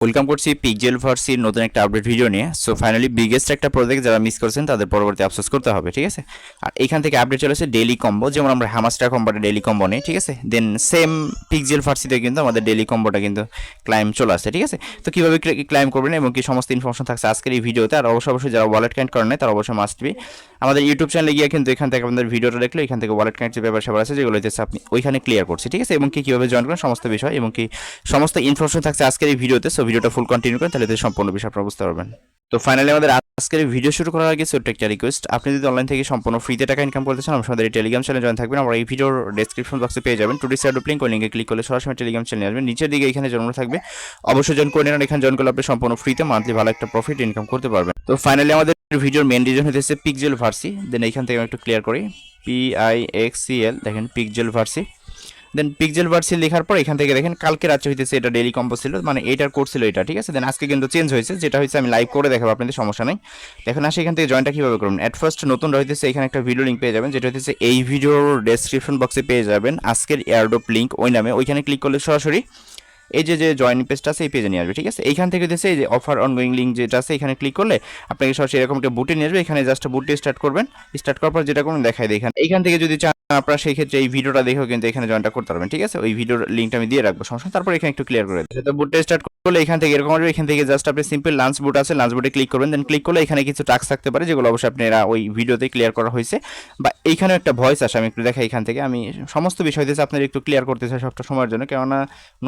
Welcome করছি pixel ভার্সির নতুন একটা আপডেট ভিডিও নিয়ে। সো ফাইনালি বিগেস্ট একটা প্রজেক্ট যারা মিস করছেন তাদের পরবর্তী আফসোস করতে হবে, ঠিক আছে। আর এখান থেকে আপডেট চলেছে ডেইলি কম্বো, যেমন আমরা হ্যামাস্টার কম্বোটা ডেইলি কম্বো নেই, ঠিক আছে। দেন সেম পিকজেল ভার্সিতে কিন্তু আমাদের ডেইলি কম্বোটা কিন্তু ক্লাইম চলে আসছে, ঠিক আছে। তো কীভাবে ক্লাইম করবেন এবং কি সমস্ত ইনফরমেশন থাকছে আজকের এই ভিডিওতে। আর অবশ্যই যারা ওয়ালেট কানেক্ট করেন নাই তারা অবশ্যই মাস্ট বি আমাদের ইউটিউব চ্যানেলে গিয়ে কিন্তু এখান থেকে আপনাদের ভিডিওটা দেখলে এখান থেকে ওয়ালেট কানেক্ট যে ব্যাপার স্যাপার আছে যেগুলো হচ্ছে আপনি ওইখানে ক্লিয়ার করছে, ঠিক আছে। এবং কি কীভাবে জয়েন করেন সমস্ত বিষয় এবং কি সমস্ত ইনফরমেশন থাকছে আজকের এই ভিডিওতে। সো ভিডিওটা ফুল কন্টিনিউ করেন, তাহলে সম্পূর্ণ বিষয় আপনারা বুঝতে পারবেন। তো ফাইনালি আমাদের আজকের ভিডিও শুরু করার আগে ছোট্ট একটা রিকোয়েস্ট, আপনি যদি অনলাইন থেকে সম্পূর্ণ ফ্রিতে টাকা ইনকাম করতে চান আমাদের এই টেলিগ্রাম চ্যানেলে জয়েন থাকবেন। আমরা এই ভিডিওর ডেসক্রিপশন বক্সে পেয়ে যাবেন টুডে স্যার লিঙ্ক, ওই লিঙ্কে ক্লিক করলে সরাসরি টেলিগ্রাম চ্যানেলে আসবেন। নিচের দিকে এখানে জন্ম থাকবে, অবশ্যই জয়েন করে নেন। এখানে জয়েন করলে আপনি সম্পূর্ণ ফ্রিতে মান্থলি ভালো একটা প্রফিট ইনকাম করতে পারবেন। তো ফাইনালি আমাদের ভিডিওর মেন রিজন হচ্ছে পিকজেল ভার্সি। দেন এইখান থেকে আমি একটু ক্লিয়ার করি, PIXCL, দেখেন পিকজেল ভার্সি। দেন পিকজেল ভার্সি লেখার পর এখান থেকে দেখেন কালকে রাত্রে হইতেছে এটা ডেইলি কম্পো ছিল, মানে এটার কোড ছিল এটা, ঠিক আছে। দেন আজকে কিন্তু চেঞ্জ হয়েছে, যেটা হয়েছে আমি লাইভ করে দেখাবো আপনাদের, সমস্যা নাই। দেখুন আসে এখান থেকে জয়েনটা কীভাবে করবেন। অ্যাট ফার্স্ট নতুন হইতেছে এখানে একটা ভিডিও লিঙ্ক পেয়ে যাবেন, যেটা হচ্ছে এই ভিডিওর ডেসক্রিপশন বক্সে পেয়ে যাবেন আজকের এয়ারড্রপ লিঙ্ক ওই নামে। ওইখানে ক্লিক করলে সরাসরি এই যে জয়েনিং পেজটা আছে এই পেজে নিয়ে আসবে, ঠিক আছে। এইখান থেকে হচ্ছে এই যে অফার অনগোয়িং লিঙ্ক যেটা আছে এখানে ক্লিক করলে আপনাকে সরাসরি এরকম একটা বুটে নিয়ে আসবে। এখানে জাস্ট বুটে স্টার্ট করবেন, স্টার্ট করার পর যেটা করুন দেখাই দেখান। এইখান থেকে যদি চান আপনারা সেই ক্ষেত্রে এই ভিডিওটা দেখেও কিন্তু এখানে জয়েনটা করতে পারবেন, ঠিক আছে। ওই ভিডিওর লিঙ্কটা আমি দিয়ে রাখবো, সমস্যা। তারপর এখানে একটু ক্লিয়ার করে দেবো। তো বুটে স্টার্ট করলে এখান থেকে এরকম আসবে। এখান থেকে জাস্ট আপনি সিম্পল লাঞ্চ বুট আছে, লাঞ্চ বুটে ক্লিক করবেন। দেন ক্লিক করলে এখানে কিছু টাস্ক থাকতে পারে যেগুলো অবশ্যই আপনারা ওই ভিডিওতে ক্লিয়ার করা হয়েছে, বা এইখানে একটা ভয়েস আসে, আমি একটু দেখাই। এখান থেকে আমি সমস্ত বিষয় হইতেছে আপনার একটু ক্লিয়ার করতে চাই সবটা সময়ের জন্য, কেননা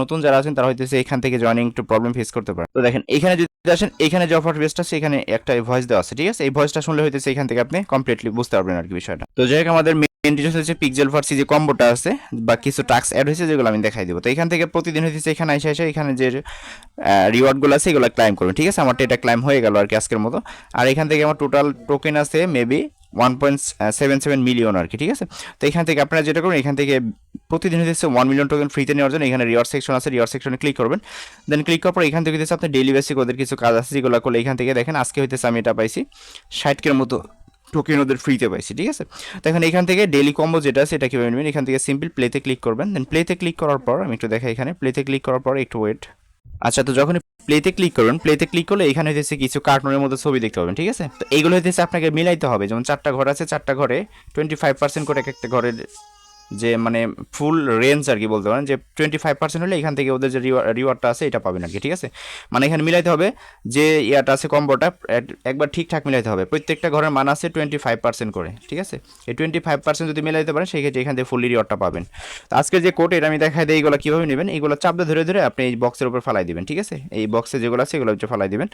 নতুন যারা আছেন তারা হইতেছে এখান থেকে জয়েনিং একটু প্রবলেম ফেস করতে পারে। তো দেখেন এখানে যদি আসেন, এখানে যে অফার বেসটা আছে এখানে একটা ভয়েস দেওয়া আছে, ঠিক আছে। এই ভয়েসটা শুনলে হইতেছে এখান থেকে আপনি কমপ্লিটলি বুঝতে পারবেন আর কি বিষয়টা। তো যাই হোক আমাদের মেন ডিটেইলস হচ্ছে পিকজেল ভার্সি যে কম্বোটা আছে বা কিছু টাস্ক অ্যাড হয়েছে যেগুলো আমি দেখাই দিব। তো এখান থেকে প্রতিদিন হইতেছে এখানে এসে এখানে যে রিওয়ার্ডগুলো আছে এগুলো ক্লাইম করবেন, ঠিক আছে। আমারটা এটা ক্লাইম হয়ে গেল আর কি আজকের মতো। আর এখান থেকে আমার টোটাল টোকেন আছে মেবি 1.77 মিলিয়ন আর কি, ঠিক আছে। তো এখান থেকে আপনারা যেটা করুন, এখান থেকে প্রতিদিন হচ্ছে 1 মিলিয়ন টোকেন ফ্রিতে নেওয়ার জন্য এখানে রিওয়ার্ড সেকশন আছে, রিওয়ার্ড সেকশনে ক্লিক করবেন। দেন ক্লিক করার পর এখান থেকে হচ্ছে আপনি ডেইলি বেসিক ওদের কিছু কাজ আছে যেগুলো করলে এখান থেকে দেখেন আজকে হইতেছে আমি এটা পাইছি 60 মতো টোকেন ওদের ফ্রিতে পাইছি, ঠিক আছে। তো এখন এখান থেকে ডেইলি কম্বো যেটা আছে এটা কীভাবে নেবেন, এখান থেকে সিম্পল প্লেতে ক্লিক করবেন। দেন প্লেতে ক্লিক করার পর আমি একটু দেখাই, এখানে প্লেতে ক্লিক করার পর একটু ওয়েট। আচ্ছা, তো যখন প্লেতে ক্লিক করবেন, প্লেতে ক্লিক করলে এখানে হইতেছে কিছু কার্টুনের মধ্যে ছবি দেখতে পাবেন, ঠিক আছে। তো এইগুলো হইতেছে আপনাকে মিলাইতে হবে, যেমন 4টা ঘর আছে, 4টা ঘরে 25% করে এক একটা ঘরের যে মানে ফুল রেঞ্জ আর কি বলতে পারেন, যে 25% হলে এখান থেকে ওদের যে রিওয়ার্ডটা আছে এটা পাবেন আর কি, ঠিক আছে। মানে এখানে মিলাইতে হবে যে ইয়াটা আছে কম্বোটা একবার ঠিকঠাক মিলাইতে হবে। প্রত্যেকটা ঘরের মান আছে 25% করে, ঠিক আছে। এই 25% যদি মিলাইতে পারেন সেই ক্ষেত্রে এখান থেকে ফুল রিওয়ার্ডটা পাবেন। তো আজকে যে কোড এটা আমি দেখাই দিই, এইগুলো কীভাবে নেবেন, এইগুলো চাপতে ধরে ধরে আপনি এই বক্সের উপর ফালাই দিবেন, ঠিক আছে। এই বক্সে যেগুলো আছে এগুলো হচ্ছে ফালাই দিবেন।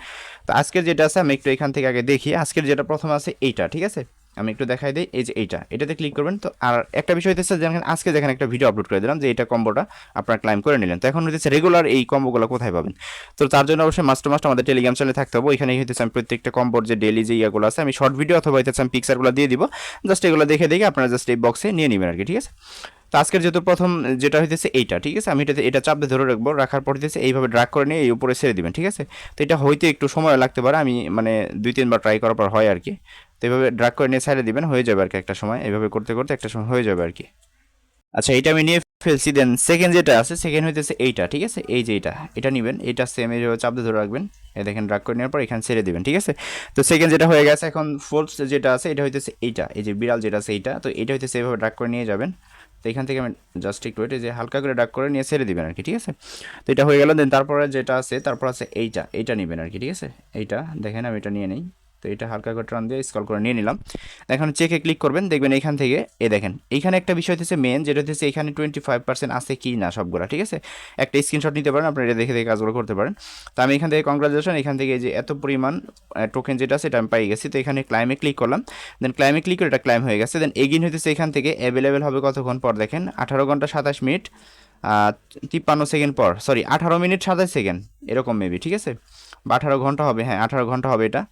তো আজকের যেটা আছে আমি একটু এখান থেকে আগে দেখি, আজকের যেটা প্রথম আছে এইটা, ঠিক আছে। আমি একটু দেখাই দিই, এই যে এটাতে ক্লিক করবেন। তো আর একটা বিষয় হচ্ছে যেখানে আজকে যেখানে একটা ভিডিও আপলোড করে দিলাম যে এটা কম্বোটা আপনারা ক্লাইম করে নিলেন। তো এখন হচ্ছে রেগুলার এই কম্বোগুলো কোথায় পাবেন। তো তার জন্য অবশ্যই মাস্ট আমাদের টেলিগ্রাম চ্যানেলে থাকতে হবে। এখানে হইতেছে আমি প্রত্যেকটা কম্বোর যে ডেইলি যে ইয়াগুলো আছে আমি শর্ট ভিডিও অথবা হইতেছে আমি পিকচারগুলো দিয়ে দিব, জাস্ট এগুলো দেখে দেখে আপনারা জাস্ট এই বক্সে নিয়ে নেবেন আর কি, ঠিক আছে। তো আজকের যেহেতু প্রথম যেটা হইতেছে এইটা, ঠিক আছে। আমি এটা চাপতে ধরে রাখবো, রাখার পর হইতেছে এইভাবে ড্রাগ করে নিয়ে এই উপরে ছেড়ে দিবেন, ঠিক আছে। তো এটা হইতে একটু সময় লাগতে পারে, আমি মানে 2-3 বার ট্রাই করার পর হয় আর কি। তো এইভাবে ড্রাগ করে নিয়ে ছেড়ে দিবেন, হয়ে যাবে আর কি একটা সময়, এইভাবে করতে করতে একটা সময় হয়ে যাবে আর কি। আচ্ছা, এটা আমি নিয়ে ফেলছি। দেন সেকেন্ড যেটা আছে, সেকেন্ড হইতেছে এইটা, ঠিক আছে। এই যে এটা নেবেন, এটা সেম এইভাবে চাপতে ধরে রাখবেন, এই দেখেন ড্রাগ করে নেওয়ার পর এখানে ছেড়ে দিবেন, ঠিক আছে। তো সেকেন্ড যেটা হয়ে গেছে, এখন ফোর্থ যেটা আছে এটা হইতেছে এইটা, এই যে বিড়াল যেটা আছে এইটা। তো এটা হইতেছে এইভাবে ড্রাগ করে নিয়ে যাবেন। তো এখান থেকে আমি জাস্ট একটু ওইটা যে হালকা করে ডাক করে নিয়ে ছেড়ে দিবেন আর কি, ঠিক আছে। তো এটা হয়ে গেল। দেন তারপরে যেটা আছে, তারপর আছে এইটা নেবেন আর কি, ঠিক আছে। এইটা দেখেন আমি এটা নিয়ে নেই। তো এটা হালকা করে টান দিয়ে স্ক্রল করে নিয়ে নিলাম। এখন চেকে ক্লিক করবেন, দেখবেন এখান থেকে দেখেন এইখানে একটা বিষয় হচ্ছে মেন, যেটা হচ্ছে এখানে 25% আছে কি না সবগুলো, ঠিক আছে। একটা স্ক্রিনশট নিতে পারেন, আপনারা এটা দেখে দেখে কাজগুলো করতে পারেন। তো আমি এখান থেকে কংগ্রাচুলেশন, এখান থেকে যে এত পরিমাণ টোকেন যেটা আছে এটা আমি পাই গেছি। তো এখানে ক্লাইমে ক্লিক করলাম। দেন ক্লাইমে ক্লিক করে এটা ক্লাইম হয়ে গেছে। দেন এগিন হইতেছে এখান থেকে অ্যাভেলেবেল হবে কতক্ষণ পর দেখেন, 18 ঘন্টা 27 মিনিট 53 সেকেন্ড পর, সরি 18 মিনিট 27 সেকেন্ড এরকম মেবি, ঠিক আছে। বা 18 ঘন্টা হবে, হ্যাঁ 18 ঘন্টা হবে এটা।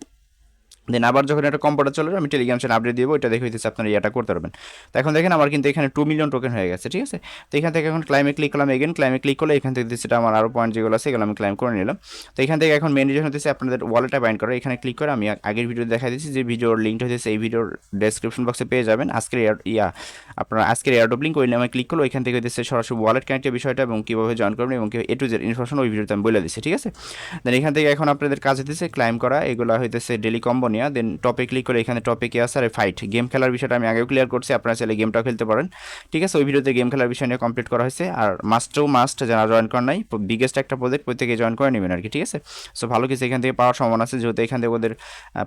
দেন আবার যখন একটা কম্পিউটার চলে যাবে আমি টেলিগ্রাম চ্যানেল আপডেট দিব, এটা দেখে হইতেছে আপনারা এটা করতে পারবেন। তো এখন দেখেন আমার কিন্তু এখানে 2 মিলিয়ন টোকেন হয়ে গেছে, ঠিক আছে। তো এখান থেকে এখন ক্লাইমে ক্লিক করলাম, এগেন ক্লাইমে ক্লিক করলে এখান থেকে সেটা আমার আরও পয়েন্ট যেগুলো আছে এগুলো আমি ক্লাইম করে নিলাম। তো এখান থেকে এখন মেন রিজন হচ্ছে আপনাদের ওয়ালেটটা বাইন্ড করা, এখানে ক্লিক করে আমি আগের ভিডিও দেখা দিচ্ছি যে ভিডিওর লিঙ্কটা হচ্ছে এই ভিডিওর ডেসক্রিপশন বক্সে পেয়ে যাবেন। আজকের আপনারা আজকের এয়ারড্রপ লিঙ্ক ওই নামে ক্লিক করলে এখান থেকে হচ্ছে সরাসরি ওয়ালেট কানেক্টের বিষয়টা এবং কীভাবে জয়েন করবেন এবং এ টু জেড ইনফরমেশন ওই ভিডিওতে আমি বলে দিচ্ছি, ঠিক আছে। দেন এখান থেকে এখন আপনাদের কাজ হইতেছে ক্লাইম করা, এগুলো হইতেছে ডেলি কম্বো নিয়া। দেন টপে ক্লিক করে এখানে টপিকে আছে আর ফাইট গেম খেলার বিষয়টা আমি আগেও ক্লিয়ার করছি, আপনারা চাইলে গেমটাও খেলতে পারেন, ঠিক আছে। ওই ভিডিওতে গেম খেলার বিষয় নিয়ে কমপ্লিট করা হয়েছে। আর মাস্ট যারা জয়েন করেন নাই, বিগেস্ট একটা প্রজেক্ট প্রত্যেকে জয়েন করে নেবেন আর কি, ঠিক আছে। সো ভালো কিছু এখান থেকে পাওয়ার সম্ভাবনা আছে, যেহেতু এখান থেকে ওদের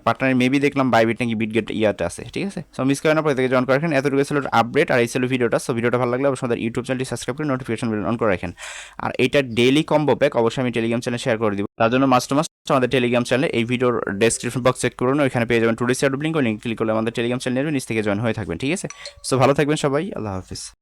পার্টনার মেবি দেখলাম বাইবিট নাকি বিটগেট ইয়াতে আছে, ঠিক আছে। সো মিস করেন না, প্রত্যেকে জয়েন করে রাখেন। এতটুকু ছিল আপডেট আর এই ছিল ভিডিওটা। সো ভিডিওটা ভালো লাগলে অবশ্যই আমাদের ইউটিউব চ্যানেলটি সাবস্ক্রাইব করে নোটিফিকেশন বেল অন করে রাখেন। আর এইটা ডেইলি কম্বো প্যাক অবশ্যই আমি টেলিগ্রাম চ্যানেলে শেয়ার করে দিব, তার জন্য মাস্ট আমাদের টেলিগ্রাম চ্যানেলে এই ভিডিওর ডেসক্রিপশন বক্স চেক করুন, ওইখানে পেয়ে যাবেন টুডে শেয়ার লিঙ্ক, ওই লিঙ্ক ক্লিক করলে আমাদের টেলিগ্রাম চ্যানেলে নিচ থেকে জয়েন হয়ে থাকবেন, ঠিক আছে। সো ভালো থাকবেন সবাই, আল্লাহ হাফিজ।